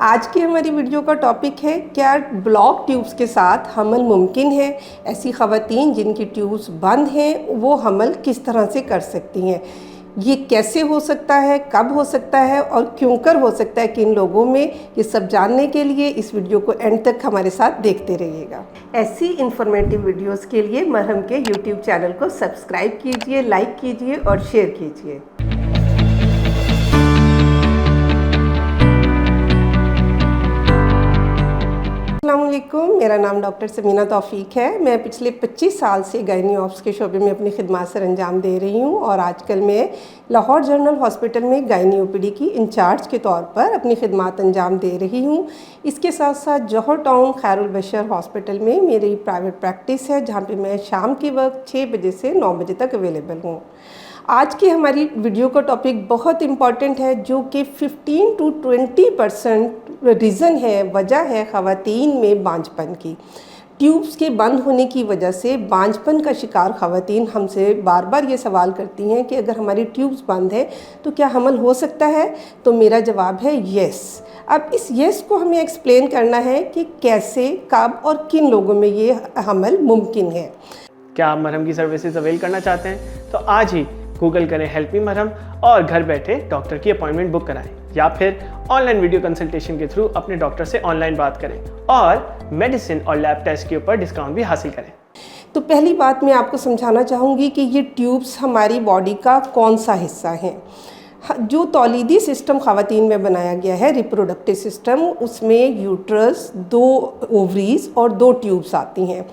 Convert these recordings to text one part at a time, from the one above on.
आज की हमारी वीडियो का टॉपिक है, क्या ब्लॉक ट्यूब्स के साथ हमल मुमकिन है। ऐसी ख़वातीन जिनकी ट्यूब्स बंद हैं वो हमल किस तरह से कर सकती हैं, ये कैसे हो सकता है, कब हो सकता है और क्यों कर हो सकता है किन लोगों में, ये सब जानने के लिए इस वीडियो को एंड तक हमारे साथ देखते रहिएगा। ऐसी इंफॉर्मेटिव वीडियोस के लिए मरहम के यूट्यूब चैनल को सब्सक्राइब कीजिए, लाइक कीजिए और शेयर कीजिए। अस्सलामुअलैकुम, मेरा नाम डॉक्टर समीना तौफीक है। मैं पिछले 25 साल से गायनी ऑप्स के शोबे में अपनी खिदमत सर अंजाम दे रही हूँ और आजकल मैं लाहौर जनरल हॉस्पिटल में गायनी ओपीडी की इंचार्ज के तौर पर अपनी खिदमत अंजाम दे रही हूँ। इसके साथ साथ जौहर टाउन खैरुल बशर हॉस्पिटल में मेरी प्राइवेट प्रैक्टिस है, जहाँ पर मैं शाम के वक्त 6 बजे से 9 बजे तक अवेलेबल हूँ। आज की हमारी वीडियो का टॉपिक बहुत इम्पॉर्टेंट है, जो कि 15 to 20% रीज़न है, वजह है ख़वातीन में बांझपन की। ट्यूब्स के बंद होने की वजह से बांझपन का शिकार ख़वातीन हमसे बार बार ये सवाल करती हैं कि अगर हमारी ट्यूब्स बंद है तो क्या हमल हो सकता है। तो मेरा जवाब है येस। अब इस येस को हमें एक्सप्लेन करना है कि कैसे, कब और किन लोगों में ये हमल मुमकिन है। क्या आप मरहम की सर्विसेज अवेल करना चाहते हैं तो आज ही गूगल करें हेल्प मी मरहम और घर बैठे डॉक्टर की अपॉइंटमेंट बुक कराएं, या फिर ऑनलाइन वीडियो कंसल्टेशन के थ्रू अपने डॉक्टर से ऑनलाइन बात करें और मेडिसिन और लैब टेस्ट के ऊपर डिस्काउंट भी हासिल करें। तो पहली बात मैं आपको समझाना चाहूँगी कि ये ट्यूब्स हमारी बॉडी का कौन सा हिस्सा है। जो तौलीदी सिस्टम ख़वातीन में बनाया गया है, रिप्रोडक्टिव सिस्टम, उसमें यूट्रस, 2 ओवरीज और 2 ट्यूब्स आती हैं।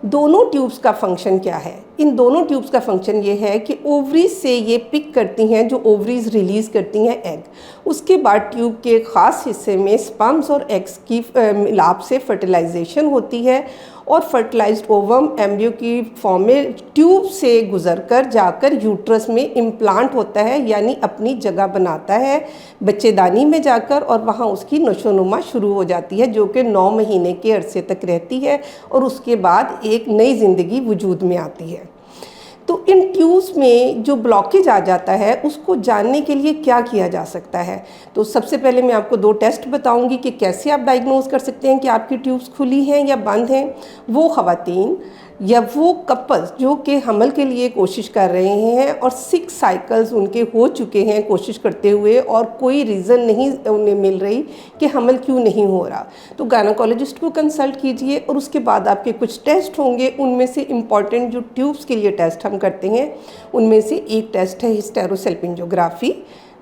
दोनों ट्यूब्स का फंक्शन क्या है? इन दोनों ट्यूब्स का फंक्शन ये है कि ओवरीज से ये पिक करती हैं, जो ओवरीज रिलीज़ करती हैं एग। उसके बाद ट्यूब के ख़ास हिस्से में स्पर्म्स और एग्स की मिलाप से फर्टिलाइजेशन होती है और फर्टिलाइज्ड ओवम एम्ब्रियो की फॉर्म में ट्यूब से गुजरकर जाकर यूट्रस में इम्प्लांट होता है, यानी अपनी जगह बनाता है बच्चेदानी में जाकर, और वहाँ उसकी नशोनुमा शुरू हो जाती है, जो कि 9 महीने के अरसे तक रहती है और उसके बाद एक नई ज़िंदगी वजूद में आती है। तो इन ट्यूब्स में जो ब्लॉकेज आ जाता है उसको जानने के लिए क्या किया जा सकता है। तो सबसे पहले मैं आपको 2 टेस्ट बताऊंगी कि कैसे आप डायग्नोज कर सकते हैं कि आपकी ट्यूब्स खुली हैं या बंद हैं। वो ख़वातीन या वो कपल्स जो कि हमल के लिए कोशिश कर रहे हैं और 6 साइकिल्स उनके हो चुके हैं कोशिश करते हुए और कोई रीज़न नहीं उन्हें मिल रही कि हमल क्यों नहीं हो रहा, तो गायनेकोलॉजिस्ट को कंसल्ट कीजिए और उसके बाद आपके कुछ टेस्ट होंगे। उनमें से इम्पॉर्टेंट जो ट्यूब्स के लिए टेस्ट हम करते हैं उनमें से एक टेस्ट है हिस्टेरोसल्पिंजोग्राफी,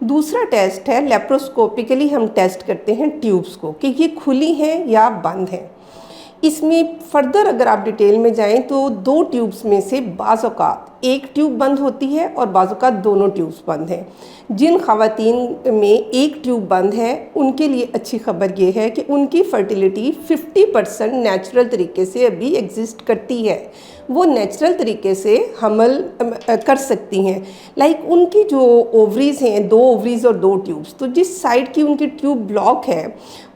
दूसरा टेस्ट है लेप्रोस्कोपिकली हम टेस्ट करते हैं ट्यूब्स को कि ये खुली हैं या बंद हैं। इसमें फर्दर अगर आप डिटेल में जाएं तो 2 ट्यूब्स में से बाज़ औक़ात एक ट्यूब बंद होती है और बाज़ औक़ात दोनों ट्यूब्स बंद हैं। जिन ख़वातीन में एक ट्यूब बंद है उनके लिए अच्छी खबर ये है कि उनकी फर्टिलिटी 50% नेचुरल तरीके से अभी एग्जिस्ट करती है, वो नेचुरल तरीके से हमल कर सकती हैं। लाइक उनकी जो ओवरीज हैं, 2 ओवरीज और 2 ट्यूब्स, तो जिस साइड की उनकी ट्यूब ब्लॉक है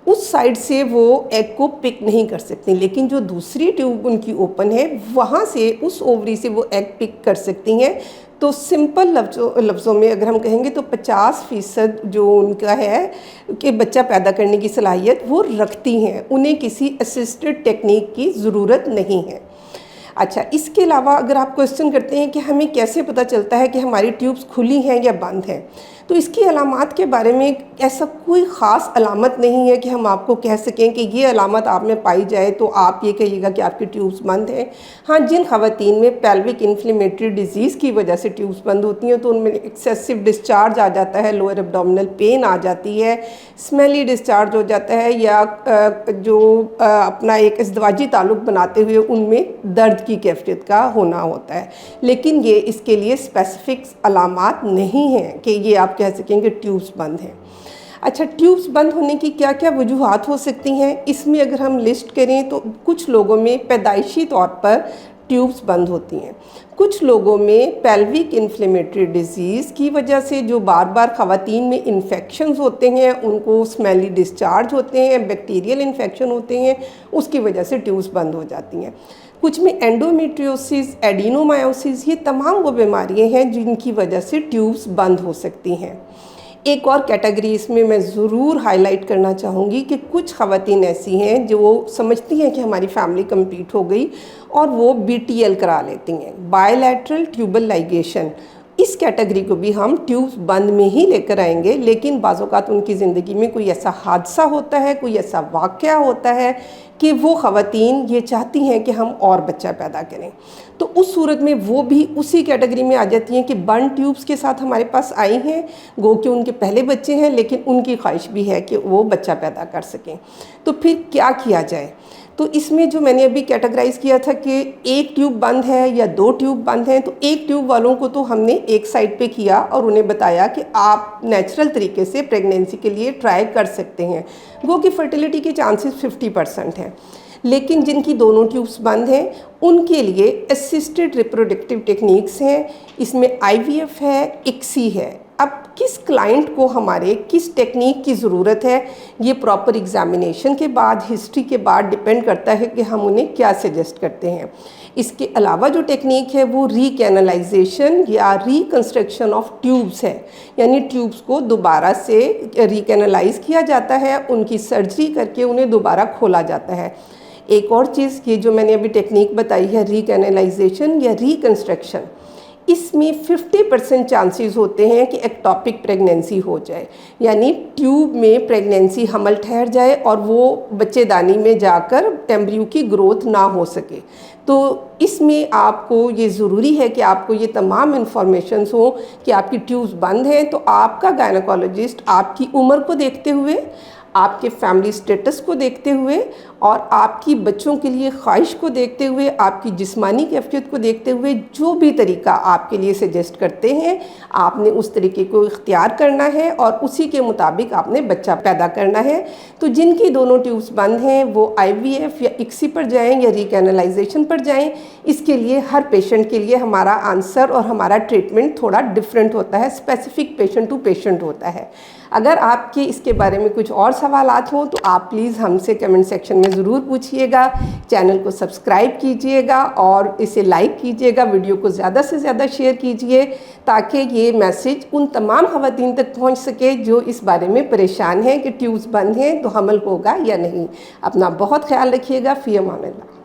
उस साइड से वो एग को पिक नहीं कर सकती, लेकिन जो दूसरी ट्यूब उनकी ओपन है वहाँ से उस ओवरी से वो एग पिक कर सकती हैं। तो सिंपल लफ्ज़ों में अगर हम कहेंगे तो 50% जो उनका है कि बच्चा पैदा करने की सलाहियत वो रखती हैं, उन्हें किसी असिस्टेड टेक्निक की ज़रूरत नहीं है। अच्छा, इसके अलावा अगर आप क्वेश्चन करते हैं कि हमें कैसे पता चलता है कि हमारी ट्यूब्स खुली हैं या बंद हैं, तो इसकी अलामत के बारे में ऐसा कोई ख़ास अलामत नहीं है कि हम आपको कह सकें कि ये अलामत आप में पाई जाए तो आप ये कहिएगा कि आपकी ट्यूब्स बंद हैं। हाँ, जिन ख़वातीन में पेल्विक इन्फ्लेमेटरी डिजीज़ की वजह से ट्यूब्स बंद होती हैं तो उनमें एक्सेसिव डिस्चार्ज आ जाता है, लोअर एब्डोमिनल पेन आ जाती है, स्मेली डिस्चार्ज हो जाता है, या जो अपना एक इज़दवाजी ताल्लुक़ बनाते हुए उनमें दर्द की कैफियत का होना होता है। लेकिन ये इसके लिए स्पेसिफिक अलामत नहीं हैं कि ये आप कह सकें कि ट्यूब्स बंद हैं। अच्छा, ट्यूब्स बंद होने की क्या क्या वजूहात हो सकती हैं? इसमें अगर हम लिस्ट करें तो कुछ लोगों में पैदाइशी तौर पर ट्यूब्स बंद होती हैं, कुछ लोगों में पेल्विक इन्फ्लेमेटरी डिजीज़ की वजह से जो बार बार ख़वातीन में इन्फेक्शंस होते हैं उनको स्मेली डिस्चार्ज होते हैं, बैक्टीरियल इन्फेक्शन होते हैं, उसकी वजह से ट्यूब्स बंद हो जाती हैं। कुछ में एंडोमेट्रियोसिस, एडिनोमायोसिस, ये तमाम वो बीमारियां हैं जिनकी वजह से ट्यूब्स बंद हो सकती हैं। एक और कैटेगरी इसमें मैं ज़रूर हाईलाइट करना चाहूँगी कि कुछ ख़वातीन ऐसी हैं जो समझती हैं कि हमारी फैमिली कंप्लीट हो गई और वो BTL करा लेती हैं, बायलैटरल ट्यूबल लाइगेशन। इस कैटेगरी को भी हम ट्यूब्स बंद में ही लेकर आएंगे, लेकिन बाज़ औक़ात उनकी ज़िंदगी में कोई ऐसा हादसा होता है, कोई ऐसा वाक़या होता है कि वो ख़वातीन ये चाहती हैं कि हम और बच्चा पैदा करें, तो उस सूरत में वो भी उसी कैटेगरी में आ जाती हैं कि बंद ट्यूब्स के साथ हमारे पास आई हैं, गो कि उनके पहले बच्चे हैं लेकिन उनकी ख्वाहिश भी है कि वो बच्चा पैदा कर सकें। तो फिर क्या किया जाए? तो इसमें जो मैंने अभी कैटेगराइज़ किया था कि एक ट्यूब बंद है या 2 ट्यूब बंद हैं, तो एक ट्यूब वालों को तो हमने एक साइड पे किया और उन्हें बताया कि आप नेचुरल तरीके से प्रेगनेंसी के लिए ट्राई कर सकते हैं। गो कि फर्टिलिटी के चांसेस 50% हैं। लेकिन जिनकी दोनों ट्यूब्स बंद हैं उनके लिए असिस्टेड रिप्रोडक्टिव टेक्निक्स हैं, इसमें IVF है, ICSI है। अब किस क्लाइंट को हमारे किस टेक्निक की ज़रूरत है, ये प्रॉपर एग्जामिनेशन के बाद, हिस्ट्री के बाद डिपेंड करता है कि हम उन्हें क्या सजेस्ट करते हैं। इसके अलावा जो टेक्निक है वो रीकैनलाइजेशन या रिकन्स्ट्रक्शन ऑफ ट्यूब्स है, यानी ट्यूब्स को दोबारा से रिकैनलाइज किया जाता है, उनकी सर्जरी करके उन्हें दोबारा खोला जाता है। एक और चीज़, ये जो मैंने अभी टेक्निक बताई है रिकैनलाइजेशन या रिकन्स्ट्रक्शन, इसमें 50% चांसेस होते हैं कि एक्टोपिक प्रेगनेंसी हो जाए, यानी ट्यूब में प्रेगनेंसी हमल ठहर जाए और वो बच्चेदानी में जाकर एम्ब्रियो की ग्रोथ ना हो सके। तो इसमें आपको ये ज़रूरी है कि आपको ये तमाम इन्फॉर्मेशंस हो कि आपकी ट्यूब्स बंद हैं, तो आपका गायनेकोलॉजिस्ट आपकी उम्र को देखते हुए, आपके फैमिली स्टेटस को देखते हुए और आपकी बच्चों के लिए ख्वाहिश को देखते हुए, आपकी जिस्मानी कैफियत को देखते हुए जो भी तरीका आपके लिए सजेस्ट करते हैं, आपने उस तरीके को इख्तियार करना है और उसी के मुताबिक आपने बच्चा पैदा करना है। तो जिनकी दोनों ट्यूब्स बंद हैं वो IVF या ICSI पर जाएं या रिकैनलाइजेशन पर जाएं। इसके लिए हर पेशेंट के लिए हमारा आंसर और हमारा ट्रीटमेंट थोड़ा डिफरेंट होता है, स्पेसिफिक पेशेंट टू पेशेंट होता है। अगर आपके इसके बारे में कुछ और सवालात हों तो आप प्लीज़ हमसे कमेंट सेक्शन में ज़रूर पूछिएगा। चैनल को सब्सक्राइब कीजिएगा और इसे लाइक कीजिएगा, वीडियो को ज़्यादा से ज़्यादा शेयर कीजिए ताकि ये मैसेज उन तमाम ख़वातीन तक पहुंच सके जो इस बारे में परेशान हैं कि ट्यूब्स बंद हैं तो हमल होगा या नहीं। अपना बहुत ख्याल रखिएगा। फ़ी अमान अल्लाह।